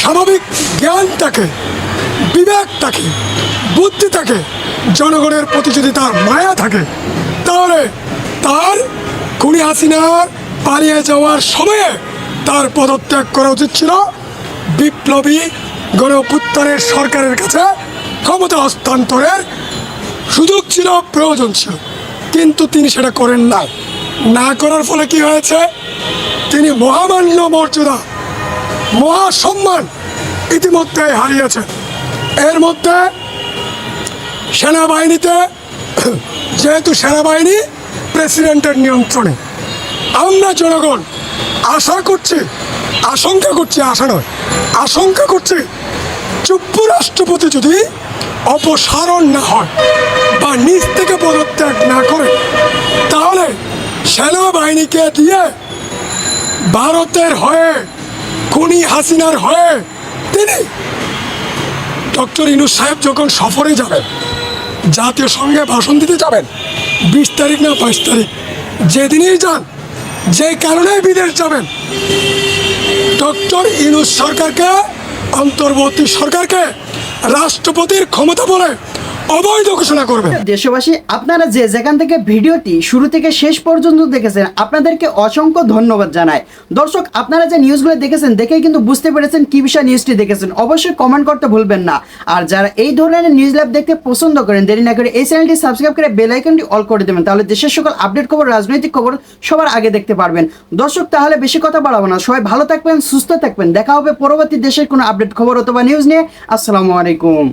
স্বাভাবিক জ্ঞানটাকে, বিবেকটাকে, বুদ্ধিটাকে, জনগণের প্রতি যদি তার মায়া থাকে, তাহলে তার খুনি হাসিনার পালিয়ে যাওয়ার সময়ে তার পদত্যাগ করা উচিত ছিল। বিপ্লবী গণঅভ্যুত্থানের সরকারের কাছে ক্ষমতা হস্তান্তরের সুযোগ ছিল, প্রয়োজন ছিল, কিন্তু তিনি সেটা করেন নাই। না করার ফলে কি হয়েছে? তিনি মহামান্য মর্যাদা, মহাসম্মান ইতিমধ্যে হারিয়েছেন। এর মধ্যে সেনাবাহিনীতে, যেহেতু সেনাবাহিনী প্রেসিডেন্টের নিয়ন্ত্রণে, আমরা জনগণ আশা করছি, আশঙ্কা করছি, আশা নয় আশঙ্কা করছি, চুপ্পু রাষ্ট্রপতি যদি অপসারণ না হয় বা নিজ থেকে পদত্যাগ না করে, তাহলে সেনাবাহিনীকে দিয়ে ভারতের হয়ে, খুনি হাসিনার হয়ে তিনি ডক্টর ইউনূস সাহেব যখন সফরে যাবেন, জাতীয় সংঘে ভাষণ দিতে যাবেন 20 তারিখ না 22 তারিখ, যেদিনই যান, যে কারণে বিদেশ যাবেন, ডক্টর ইউনূস সরকারকে, অন্তর্বর্তী সরকারকে রাষ্ট্রপতির ক্ষমতা বলে অবৈধ ঘোষণা করবে। দেশবাসী, আপনারা যে যেখান থেকে ভিডিওটি শুরু থেকে শেষ পর্যন্ত দেখেছেন, আপনাদেরকে অসংখ্য ধন্যবাদ জানাই। দর্শক, আপনারা যে নিউজগুলো দেখেছেন, দেখেই কিন্তু বুঝতে পেরেছেন কি বিষয় নিউজটি দেখেছেন। অবশ্যই কমেন্ট করতে ভুলবেন না। আর যারা এই ধরনের নিউজ ল্যাব দেখতে পছন্দ করেন, দেরি না করে এই চ্যানেলটি সাবস্ক্রাইব করে বেল আইকনটি অল করে দেবেন, তাহলে দেশের সকল আপডেট খবর, রাজনৈতিক খবর সবার আগে দেখতে পারবেন। দর্শক, তাহলে বেশি কথা বাড়াবো না, সবাই ভালো থাকবেন, সুস্থ থাকবেন। দেখা হবে পরবর্তী দেশের কোনো আপডেট খবর অথবা নিউজ নিয়ে। আসসালামু আলাইকুম।